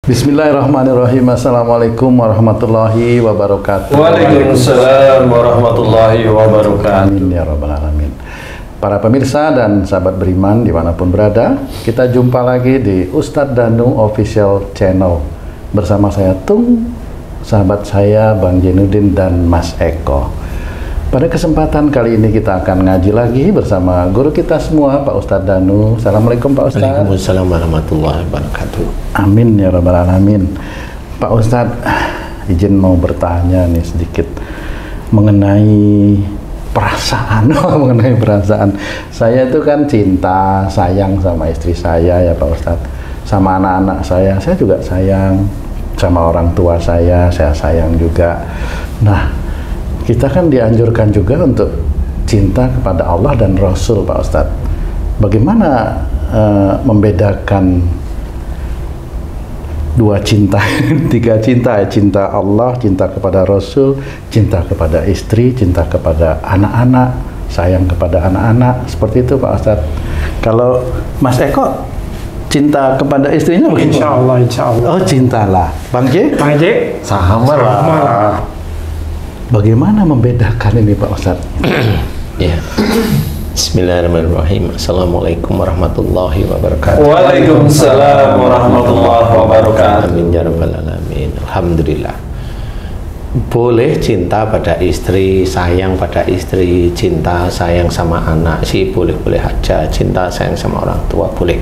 Bismillahirrahmanirrahim. Assalamualaikum warahmatullahi wabarakatuh. Waalaikumsalam warahmatullahi wabarakatuh. Amin ya rabbal alamin. Para pemirsa dan sahabat beriman dimanapun berada, kita jumpa lagi di Ustadz Danu Official Channel bersama saya Tung, sahabat saya Bang Jenudin dan Mas Eko. Pada kesempatan kali ini kita akan ngaji lagi bersama guru kita semua, Pak Ustadz Danu. Assalamualaikum Pak Ustadz. Waalaikumsalam warahmatullahi wabarakatuh. Amin ya rabbal alamin. Pak Ustadz, izin mau bertanya nih sedikit mengenai perasaan. Mengenai perasaan. Saya itu kan cinta, sayang sama istri saya ya Pak Ustadz. Sama anak-anak saya juga sayang. Sama orang tua saya sayang juga. Nah, kita kan dianjurkan juga untuk cinta kepada Allah dan Rasul, Pak Ustadz. Bagaimana membedakan dua cinta, tiga cinta, cinta Allah, cinta kepada Rasul, cinta kepada istri, cinta kepada anak-anak, sayang kepada anak-anak, seperti itu Pak Ustadz. Kalau Mas Eko cinta kepada istrinya bagaimana? Insya Allah. Oh, cintalah. Bang J? Bang J? Sama lah. Bagaimana membedakan ini Pak Ustadz? Ya. Bismillahirrahmanirrahim. Assalamualaikum warahmatullahi wabarakatuh. Waalaikumsalam warahmatullahi wabarakatuh. Amin ya rabbal alamin. Alhamdulillah. Boleh cinta pada istri, sayang pada istri, cinta sayang sama anak sih boleh-boleh aja. Cinta sayang sama orang tua boleh.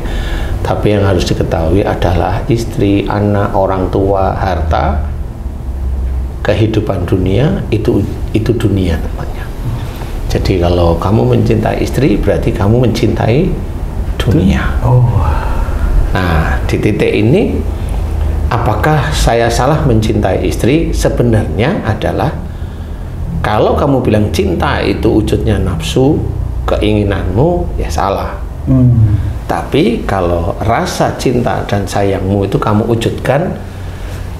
Tapi yang harus diketahui adalah istri, anak, orang tua, harta, kehidupan dunia itu dunia namanya. Jadi kalau kamu mencintai istri berarti kamu mencintai dunia. Nah, di titik ini apakah saya salah mencintai istri? Sebenarnya adalah kalau kamu bilang cinta itu wujudnya nafsu, keinginanmu, ya salah. Tapi kalau rasa cinta dan sayangmu itu kamu wujudkan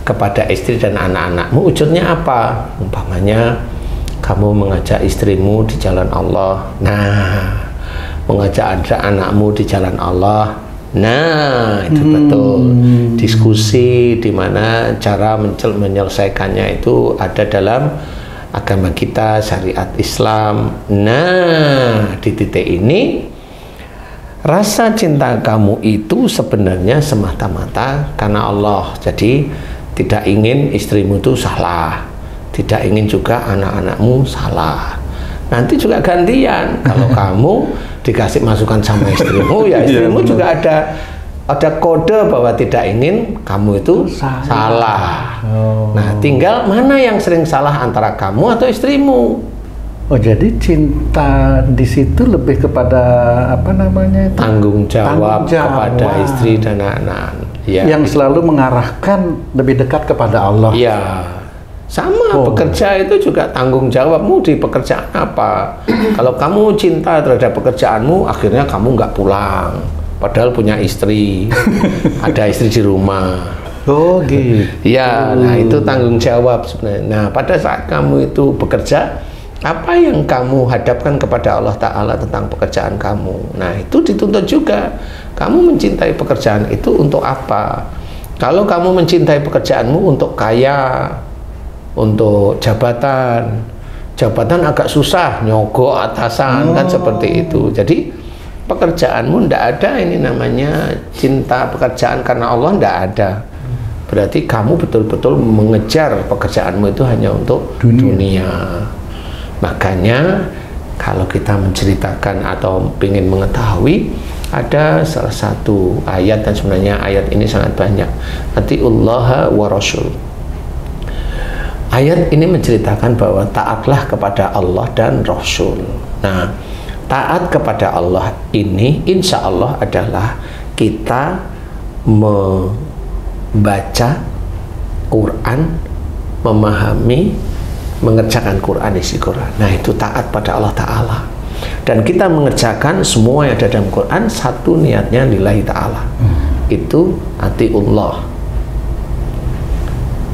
kepada istri dan anak-anakmu, wujudnya apa? Umpamanya kamu mengajak istrimu di jalan Allah, nah, mengajak anakmu di jalan Allah, nah, itu betul. Diskusi di mana cara menyelesaikannya itu ada dalam agama kita, syariat Islam. Nah, di titik ini rasa cinta kamu itu sebenarnya semata-mata karena Allah. Jadi tidak ingin istrimu itu salah, tidak ingin juga anak-anakmu salah. Nanti juga gantian. Kalau kamu dikasih masukan sama istrimu, ya istrimu juga ada kode bahwa tidak ingin kamu itu salah. Nah, tinggal mana yang sering salah antara kamu atau istrimu. Oh, jadi cinta di situ lebih kepada apa namanya itu? Tanggung jawab kepada istri dan anak-anak. Ya, yang selalu mengarahkan lebih dekat kepada Allah. Ya, sama. Bekerja itu juga tanggung jawabmu di pekerjaan apa. Kalau kamu cinta terhadap pekerjaanmu, akhirnya kamu nggak pulang, padahal punya istri, ada istri di rumah. Oh gitu. Ya, nah itu tanggung jawab sebenarnya. Nah, pada saat kamu itu bekerja, apa yang kamu hadapkan kepada Allah Ta'ala tentang pekerjaan kamu, nah itu dituntut juga. Kamu mencintai pekerjaan itu untuk apa? Kalau kamu mencintai pekerjaanmu untuk kaya, untuk jabatan agak susah, nyogok atasan, kan seperti itu. Jadi pekerjaanmu ndak ada ini namanya cinta pekerjaan karena Allah, ndak ada. Berarti kamu betul-betul mengejar pekerjaanmu itu hanya untuk dunia. Makanya kalau kita menceritakan atau ingin mengetahui, ada salah satu ayat, dan sebenarnya ayat ini sangat banyak. Atiullaha wa rasul. Ayat ini menceritakan bahwa taatlah kepada Allah dan Rasul. Nah, taat kepada Allah ini insya Allah adalah kita membaca Quran, memahami, mengerjakan Quran, isi Quran. Nah, itu taat pada Allah Ta'ala. Dan kita mengerjakan semua yang ada dalam Quran, satu niatnya lillahi ta'ala. Itu atiullah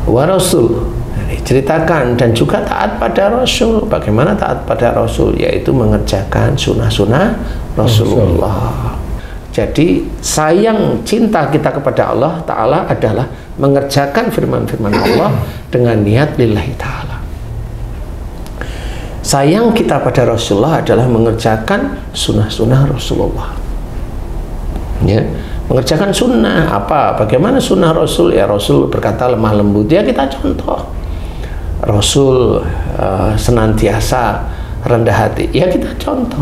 wa rasul. Ceritakan dan juga taat pada Rasul. Bagaimana taat pada Rasul? Yaitu mengerjakan sunnah-sunnah Rasulullah. Jadi sayang cinta kita kepada Allah Ta'ala adalah mengerjakan firman-firman Allah dengan niat lillahi ta'ala. Sayang kita pada Rasulullah adalah mengerjakan sunnah-sunnah Rasulullah. Ya, mengerjakan sunnah apa? Bagaimana sunnah Rasul? Ya, Rasul berkata lemah lembut, ya kita contoh. Rasul senantiasa rendah hati, ya kita contoh.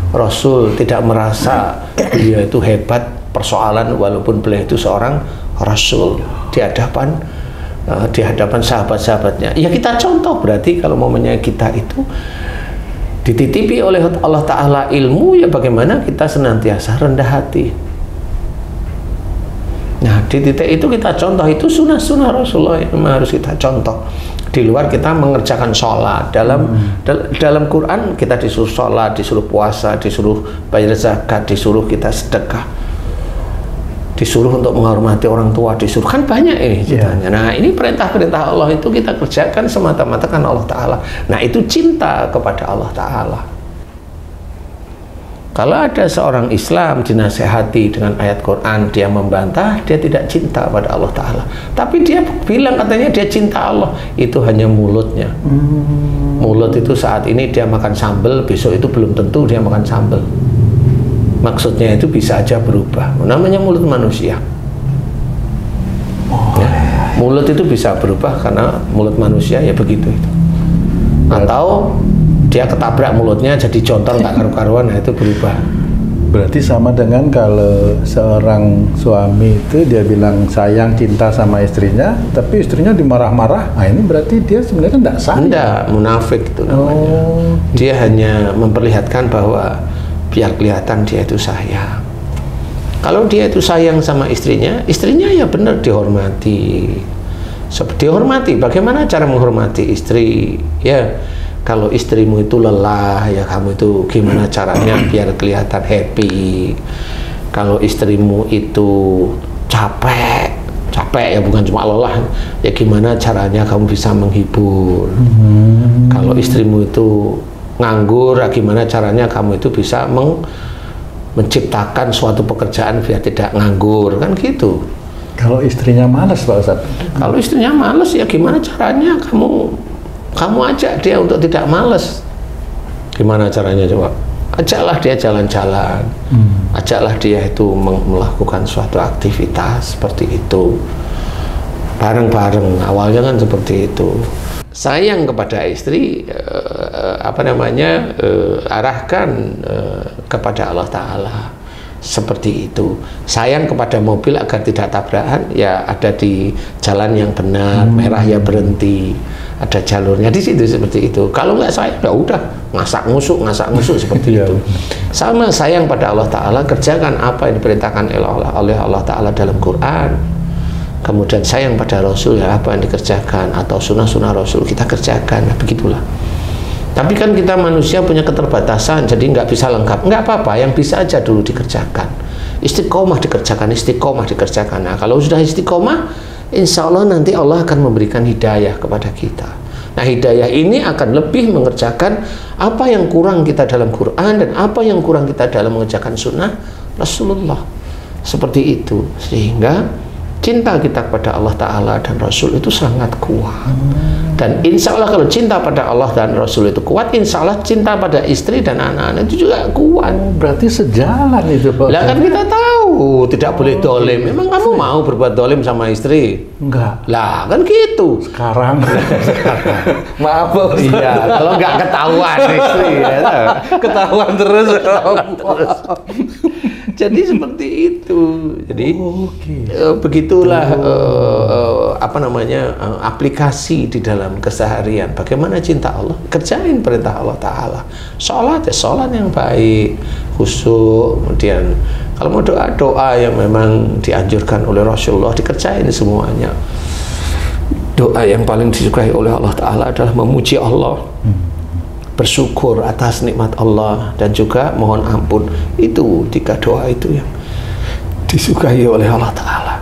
Rasul tidak merasa beliau itu hebat persoalan walaupun beliau itu seorang Rasul di hadapan sahabat-sahabatnya, ya kita contoh. Berarti kalau momennya kita itu dititipi oleh Allah Ta'ala ilmu, ya bagaimana kita senantiasa rendah hati. Nah, di titik itu kita contoh, itu sunnah-sunnah Rasulullah yang harus kita contoh. Di luar kita mengerjakan sholat. Dalam Quran kita disuruh sholat, disuruh puasa, disuruh bayar zakat, disuruh kita sedekah, disuruh untuk menghormati orang tua, disuruh, kan banyak ini ceritanya. Nah, ini perintah-perintah Allah itu kita kerjakan semata-mata karena Allah Ta'ala. Nah, itu cinta kepada Allah Ta'ala. Kalau ada seorang Islam dinasehati dengan ayat Quran, dia membantah, dia tidak cinta pada Allah Ta'ala. Tapi dia bilang katanya dia cinta Allah, itu hanya mulutnya. Mulut itu saat ini dia makan sambal, besok itu belum tentu dia makan sambal. Maksudnya itu bisa aja berubah. Namanya mulut manusia. Ya, mulut itu bisa berubah karena mulut manusia ya begitu itu. Atau dia ketabrak mulutnya jadi contoh nggak karu-karuan, nah itu berubah. Berarti sama dengan kalau seorang suami itu dia bilang sayang cinta sama istrinya, tapi istrinya dimarah-marah, nah ini berarti dia sebenarnya nggak sayang. Enggak, munafik itu namanya. Dia hanya memperlihatkan bahwa biar kelihatan dia itu sayang. Kalau dia itu sayang sama istrinya ya benar dihormati. Dihormati, bagaimana cara menghormati istri? Ya, kalau istrimu itu lelah, ya kamu itu gimana caranya biar kelihatan happy. Kalau istrimu itu capek ya bukan cuma lelah, ya gimana caranya kamu bisa menghibur. Kalau istrimu itu nganggur, ya gimana caranya kamu itu bisa menciptakan suatu pekerjaan biar tidak nganggur, kan gitu. Kalau istrinya malas, Pak Ustadz? Kalau istrinya malas, ya gimana caranya kamu ajak dia untuk tidak malas. Gimana caranya coba? Ajaklah dia jalan-jalan, ajaklah dia itu melakukan suatu aktivitas seperti itu bareng-bareng. Awalnya kan seperti itu. Sayang kepada istri, arahkan kepada Allah Ta'ala. Seperti itu. Sayang kepada mobil agar tidak tabrakan, ya ada di jalan yang benar, merah ya berhenti, ada jalurnya di situ seperti itu. Kalau nggak sayang, ya udah ngasak ngusuk seperti itu. Sama sayang pada Allah Ta'ala, kerjakan apa yang diperintahkan oleh Allah Ta'ala dalam Quran. Kemudian sayang pada Rasul, ya apa yang dikerjakan, atau sunnah-sunnah Rasul kita kerjakan. Nah, begitulah. Tapi kan kita manusia punya keterbatasan, jadi nggak bisa lengkap. Nggak apa-apa, yang bisa aja dulu dikerjakan. Istiqomah dikerjakan. Nah, kalau sudah istiqomah, insya Allah nanti Allah akan memberikan hidayah kepada kita. Nah, hidayah ini akan lebih mengerjakan apa yang kurang kita dalam Quran dan apa yang kurang kita dalam mengerjakan sunnah Rasulullah. Seperti itu, sehingga cinta kita kepada Allah Ta'ala dan Rasul itu sangat kuat. Dan insya Allah kalau cinta pada Allah dan Rasul itu kuat, insya Allah cinta pada istri dan anak-anak itu juga kuat. Berarti sejalan itu, Pak. Lah kan kita tahu tidak boleh dolim. Memang kamu mau berbuat dolim sama istri? Enggak. Lah kan gitu. Sekarang. Maaf, Pak Ustaz. Iya, kalau nggak ketahuan istri, ya, ketahuan terus. Jadi seperti itu. Jadi begitulah aplikasi di dalam keseharian. Bagaimana cinta Allah? Kerjain perintah Allah Ta'ala. Sholat ya sholat yang baik, khusyuk. Kemudian kalau mau doa yang memang dianjurkan oleh Rasulullah, dikerjain semuanya. Doa yang paling disukai oleh Allah Ta'ala adalah memuji Allah, bersyukur atas nikmat Allah, dan juga mohon ampun. Itu 3 doa itu yang disukai oleh Allah Ta'ala.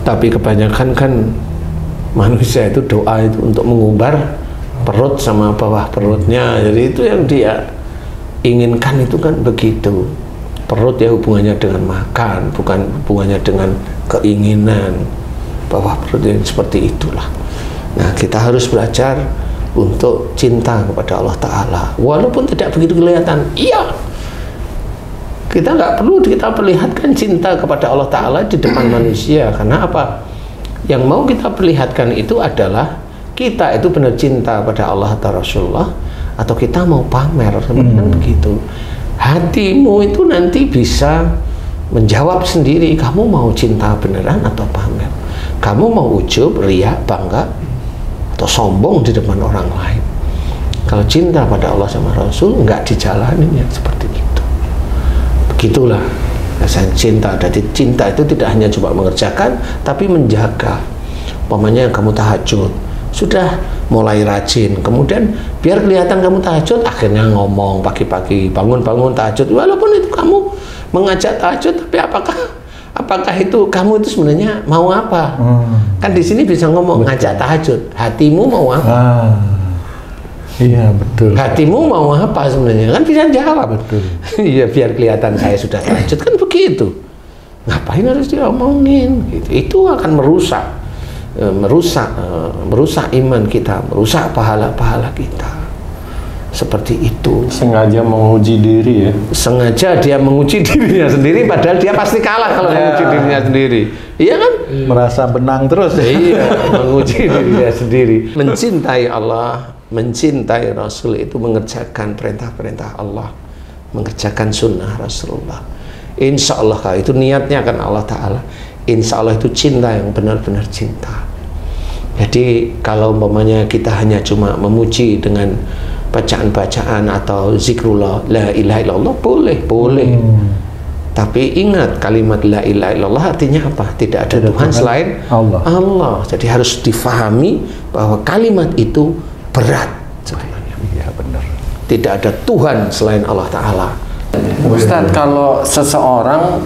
Tapi kebanyakan kan manusia itu doa itu untuk mengumbar perut sama bawah perutnya. Jadi itu yang dia inginkan itu kan begitu. Perut ya hubungannya dengan makan, bukan hubungannya dengan keinginan. Bawah perut yang seperti itulah. Nah, kita harus belajar untuk cinta kepada Allah Ta'ala, walaupun tidak begitu kelihatan. Iya, kita nggak perlu kita perlihatkan cinta kepada Allah Ta'ala di depan manusia. Karena apa? Yang mau kita perlihatkan itu adalah kita itu benar cinta pada Allah atau Rasulullah, atau kita mau pamer. Sebenarnya begitu. Hatimu itu nanti bisa menjawab sendiri, kamu mau cinta beneran atau pamer. Kamu mau ujub, riya, bangga, atau sombong di depan orang lain. Kalau cinta pada Allah sama Rasul nggak dijalanin ya seperti itu. Begitulah rasanya cinta. Jadi cinta itu tidak hanya cuma mengerjakan, tapi menjaga. Umpamanya kamu tahajud, sudah mulai rajin, kemudian biar kelihatan kamu tahajud, akhirnya ngomong pagi-pagi, bangun-bangun tahajud, walaupun itu kamu mengajak tahajud, tapi apakah itu kamu itu sebenarnya mau apa? Kan di sini bisa ngomong, ngajak tahajud, hatimu mau apa? Iya, betul. Hatimu mau apa sebenarnya? Kan bisa jawab. Betul. Iya, biar kelihatan saya sudah tahajud, kan begitu. Ngapain harus diomongin? Gitu. Itu akan merusak iman kita, merusak pahala-pahala kita. Seperti itu. Sengaja menguji diri ya. Sengaja dia menguji dirinya sendiri, padahal dia pasti kalah kalau menguji dirinya sendiri. Iya kan? Merasa benang terus. Iya, menguji dirinya sendiri. Mencintai Allah, mencintai Rasul itu mengerjakan perintah-perintah Allah, mengerjakan sunnah Rasulullah. Insya Allah kalau itu niatnya kan Allah Ta'ala, insya Allah itu cinta yang benar-benar cinta. Jadi kalau umpamanya kita hanya cuma memuji dengan bacaan-bacaan atau zikrullah la ilaha illallah, boleh. Tapi ingat, kalimat la ilaha illallah artinya apa? Tidak ada Tuhan selain Allah. Jadi harus difahami bahwa kalimat itu berat sebenarnya. Iya, benar. Tidak ada Tuhan selain Allah Ta'ala. Ustadz, kalau seseorang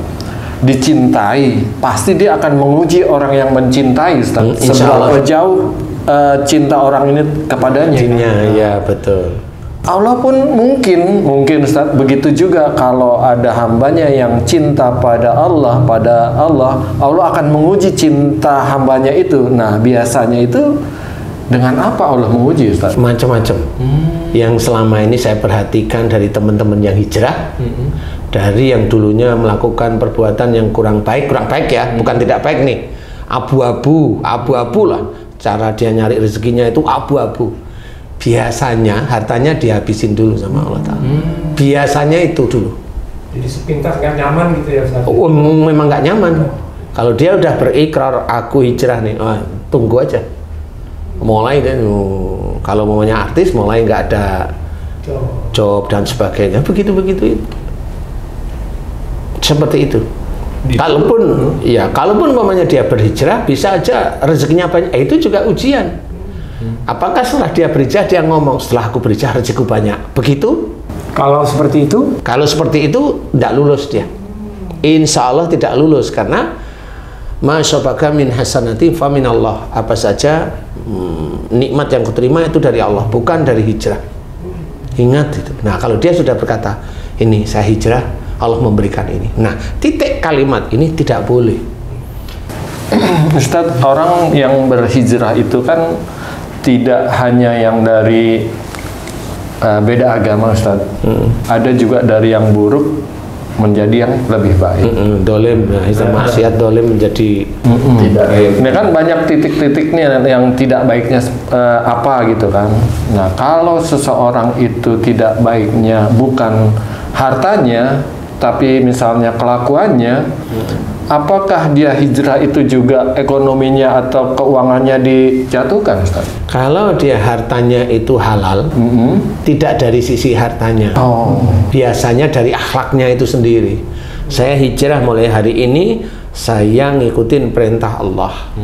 dicintai, pasti dia akan menguji orang yang mencintai, Ustadz. Seberapa jauh cinta orang ini kepadanya. Ya, betul. Allah pun mungkin Ustadz, begitu juga kalau ada hambanya yang cinta pada Allah, Allah akan menguji cinta hambanya itu. Nah, biasanya itu dengan apa Allah menguji, Ustadz? Macam-macam. Yang selama ini saya perhatikan dari teman-teman yang hijrah, dari yang dulunya melakukan perbuatan yang kurang baik ya, bukan tidak baik nih, abu-abu lah, cara dia nyari rezekinya itu abu-abu. Biasanya hartanya dihabisin dulu sama Allah Ta'ala. Biasanya itu dulu. Jadi sepintas nggak nyaman gitu ya Ustaz? Memang nggak nyaman. Kalau dia udah berikrar, aku hijrah nih, tunggu aja. Mulai dan kalau maunya artis, mulai nggak ada job dan sebagainya, begitu itu. Seperti itu. Kalaupun umpamanya dia berhijrah, bisa aja rezekinya banyak. Itu juga ujian. Apakah setelah dia berhijrah dia ngomong, setelah aku berhijrah rezekiku banyak? Begitu? Kalau seperti itu? Kalau seperti itu tidak lulus dia. Insya Allah tidak lulus, karena masyabaka min hasanati fa min Allah. Apa saja nikmat yang kuterima itu dari Allah, bukan dari hijrah. Ingat itu. Nah, kalau dia sudah berkata, ini saya hijrah, Allah memberikan ini. Nah, titik kalimat ini tidak boleh. Ustadz, orang yang berhijrah itu kan tidak hanya yang dari beda agama, Ustadz. Ada juga dari yang buruk menjadi yang lebih baik. Dolim, maksiat dolim menjadi tidak baik. Ini kan banyak titik-titiknya yang tidak baiknya apa gitu kan. Nah, kalau seseorang itu tidak baiknya bukan hartanya, tapi misalnya kelakuannya, apakah dia hijrah itu juga ekonominya atau keuangannya dijatuhkan, Ustaz? Kalau dia hartanya itu halal, tidak dari sisi hartanya, biasanya dari akhlaknya itu sendiri. Saya hijrah mulai hari ini, saya ngikutin perintah Allah,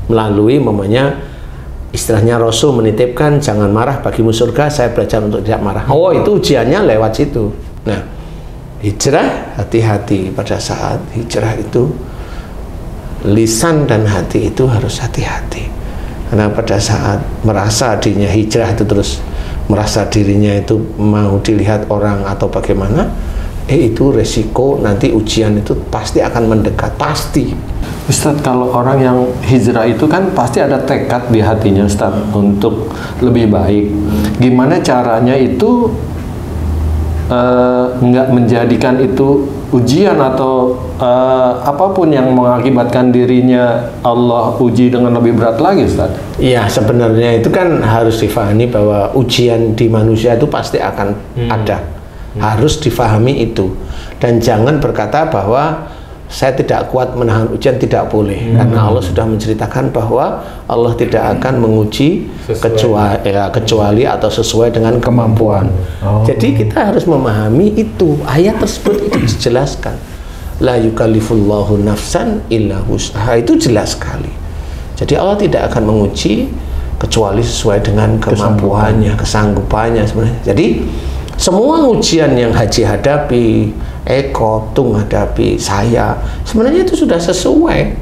melalui mamanya istilahnya Rasul menitipkan jangan marah bagimu surga, saya belajar untuk tidak marah. Itu ujiannya lewat situ. Nah, hijrah, hati-hati pada saat hijrah itu, lisan dan hati itu harus hati-hati. Karena pada saat merasa dirinya hijrah itu terus merasa dirinya itu mau dilihat orang atau bagaimana, itu resiko nanti ujian itu pasti akan mendekat, pasti. Ustadz, kalau orang yang hijrah itu kan pasti ada tekad di hatinya Ustadz untuk lebih baik. Gimana caranya itu nggak menjadikan itu ujian atau apapun yang mengakibatkan dirinya Allah uji dengan lebih berat lagi, Ustaz? Iya, sebenarnya itu kan harus difahami bahwa ujian di manusia itu pasti akan ada. Harus difahami itu. Dan jangan berkata bahwa saya tidak kuat menahan ujian, tidak boleh. Karena Allah sudah menceritakan bahwa Allah tidak akan menguji kecuali atau sesuai dengan kemampuan. Jadi kita harus memahami itu. Ayat tersebut itu dijelaskan. La yukallifullahu nafsan illa wus'aha, itu jelas sekali. Jadi Allah tidak akan menguji kecuali sesuai dengan kemampuannya, kesanggupannya sebenarnya. Jadi semua ujian yang Haji hadapi, Eko, Tung hadapi, saya, sebenarnya itu sudah sesuai.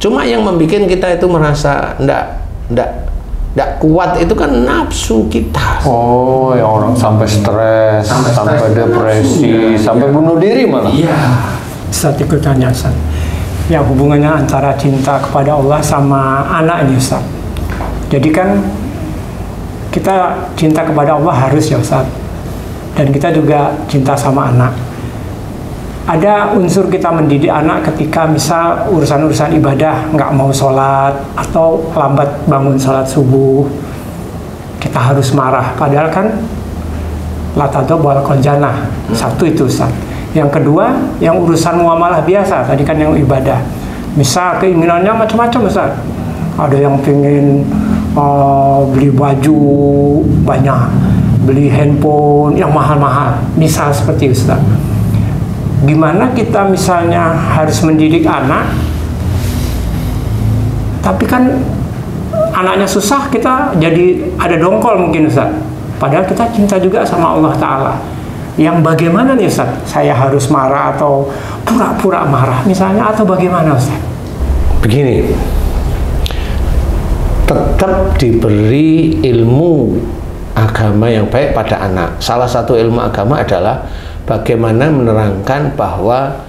Cuma yang membuat kita itu merasa ndak kuat itu kan nafsu kita. Oh, ya orang sampai stres, sampai depresi, sampai bunuh diri malah. Iya. Ustaz, ikut tanya Ustaz. Ya, hubungannya antara cinta kepada Allah sama anak ini Ustaz. Jadi kan kita cinta kepada Allah harus ya Ustaz. Dan kita juga cinta sama anak. Ada unsur kita mendidik anak ketika misal urusan-urusan ibadah nggak mau sholat atau lambat bangun sholat subuh, kita harus marah. Padahal kan latado wal konjanah, satu itu Ustaz. Yang kedua, yang urusan muamalah biasa, tadi kan yang ibadah. Misal keinginannya macam-macam Ustaz. Ada yang pengen beli baju banyak, beli handphone yang mahal-mahal, misal seperti itu Ustaz. Gimana kita misalnya harus mendidik anak, tapi kan anaknya susah, kita jadi ada dongkol mungkin Ustaz. Padahal kita cinta juga sama Allah Ta'ala. Yang bagaimana nih Ustaz? Saya harus marah atau pura-pura marah misalnya, atau bagaimana Ustaz? Begini, tetap diberi ilmu agama yang baik pada anak. Salah satu ilmu agama adalah bagaimana menerangkan bahwa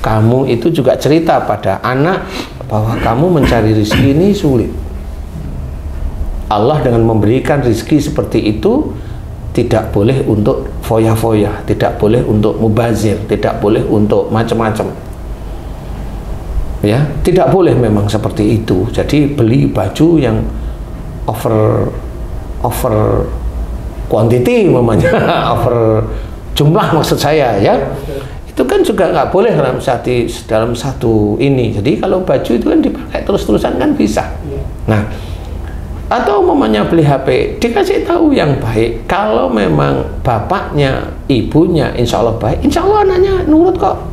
kamu itu juga cerita pada anak bahwa kamu mencari rezeki ini sulit. Allah dengan memberikan rezeki seperti itu tidak boleh untuk foya-foya, tidak boleh untuk mubazir, tidak boleh untuk macam-macam. Ya, tidak boleh memang seperti itu. Jadi beli baju yang over quantity mamanya, over jumlah maksud saya ya, itu kan juga nggak boleh dalam satu ini. Jadi kalau baju itu kan dipakai terus-terusan kan bisa. Nah, atau mamanya beli HP, dikasih tahu yang baik. Kalau memang bapaknya, ibunya insya Allah baik, insya Allah anaknya nurut kok.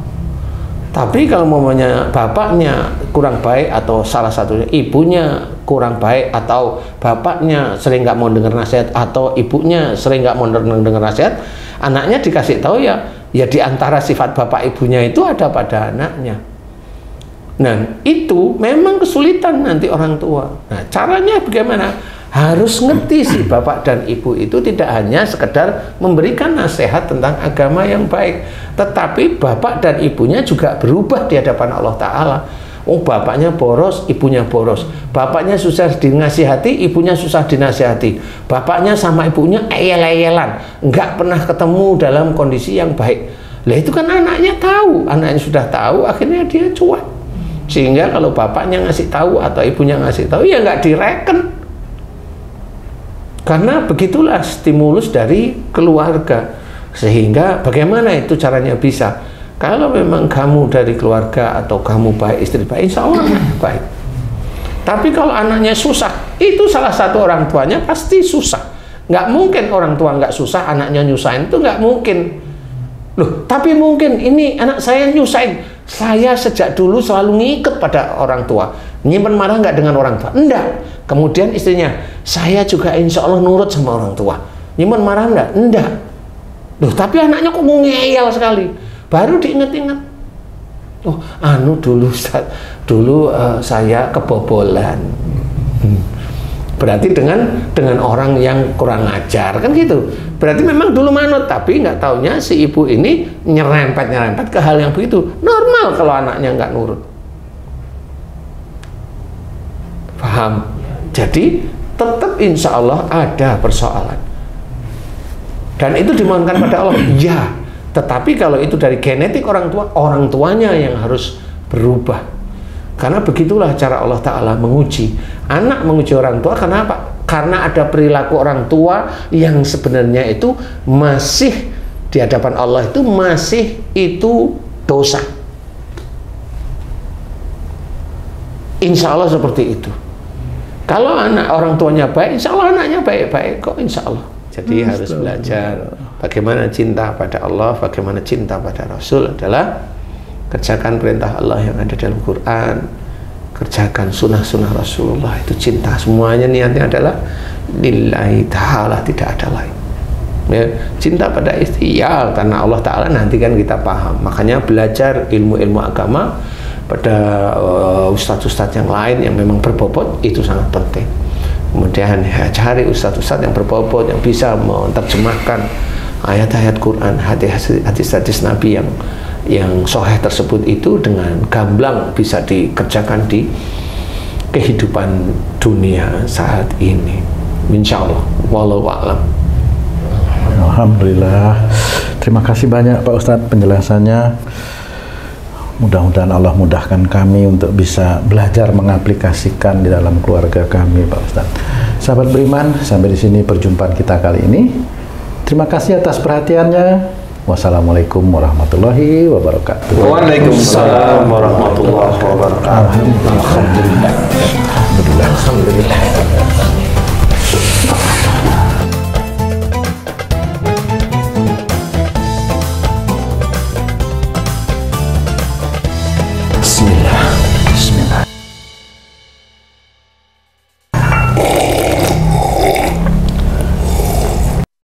Tapi kalau mamanya bapaknya kurang baik, atau salah satunya ibunya kurang baik, atau bapaknya sering nggak mau dengar nasihat, atau ibunya sering nggak mau dengar nasihat, anaknya dikasih tahu ya di antara sifat bapak ibunya itu ada pada anaknya. Nah, itu memang kesulitan nanti orang tua. Nah, caranya bagaimana? Harus ngerti si bapak dan ibu itu tidak hanya sekedar memberikan nasihat tentang agama yang baik, tetapi bapak dan ibunya juga berubah di hadapan Allah Ta'ala. Oh, bapaknya boros, ibunya boros. Bapaknya susah dinasihati, ibunya susah dinasihati. Bapaknya sama ibunya eyel-eyelan, nggak pernah ketemu dalam kondisi yang baik. Lah itu kan anaknya tahu, anaknya sudah tahu, akhirnya dia cuek. Sehingga kalau bapaknya ngasih tahu atau ibunya ngasih tahu, ya nggak direken. Karena begitulah stimulus dari keluarga. Sehingga bagaimana itu caranya bisa? Kalau memang kamu dari keluarga atau kamu baik, istri baik, insya Allah baik. Tapi kalau anaknya susah, itu salah satu orang tuanya pasti susah. Nggak mungkin orang tua nggak susah, anaknya nyusahin, itu nggak mungkin. Loh, tapi mungkin ini anak saya nyusahin. Saya sejak dulu selalu ngikut pada orang tua. Nyimpen marah nggak dengan orang tua? Enggak. Kemudian istrinya, saya juga insya Allah nurut sama orang tua. Nyimpen marah enggak? Enggak. Loh, tapi anaknya kok ngeyel sekali. Baru diingat-ingat. Oh, dulu Ustaz, dulu saya kebobolan. berarti dengan orang yang kurang ajar kan gitu. Berarti memang dulu manut, tapi nggak taunya si ibu ini nyerempet ke hal yang begitu. Normal kalau anaknya nggak nurut. Paham? Jadi tetap insya Allah ada persoalan. Dan itu dimohonkan pada Allah, ya. Tetapi kalau itu dari genetik orang tuanya yang harus berubah. Karena begitulah cara Allah Ta'ala menguji. Anak menguji orang tua, kenapa? Karena ada perilaku orang tua yang sebenarnya itu masih di hadapan Allah itu masih itu dosa. Insya Allah seperti itu. Kalau anak orang tuanya baik, insya Allah anaknya baik-baik kok, insya Allah. Jadi harus belajar bagaimana cinta pada Allah, bagaimana cinta pada Rasul adalah kerjakan perintah Allah yang ada dalam Quran, kerjakan sunnah-sunnah Rasulullah, itu cinta. Semuanya niatnya adalah lillahi ta'ala, tidak ada lain. Ya, cinta pada istri ya karena Allah Ta'ala, nanti kan kita paham. Makanya belajar ilmu-ilmu agama pada ustadz-ustadz yang lain yang memang berbobot itu sangat penting. Kemudian ya, cari ustadz-ustadz yang berbobot, yang bisa menerjemahkan ayat-ayat Quran, hadis-hadis Nabi yang sahih tersebut itu dengan gamblang bisa dikerjakan di kehidupan dunia saat ini. Insya Allah. Wallahu a'lam. Alhamdulillah. Terima kasih banyak Pak Ustadz penjelasannya. Mudah-mudahan Allah mudahkan kami untuk bisa belajar mengaplikasikan di dalam keluarga kami, Pak Ustadz. Sahabat beriman, sampai di sini perjumpaan kita kali ini. Terima kasih atas perhatiannya. Wassalamualaikum warahmatullahi wabarakatuh. Waalaikumsalam warahmatullahi wabarakatuh. Alhamdulillah.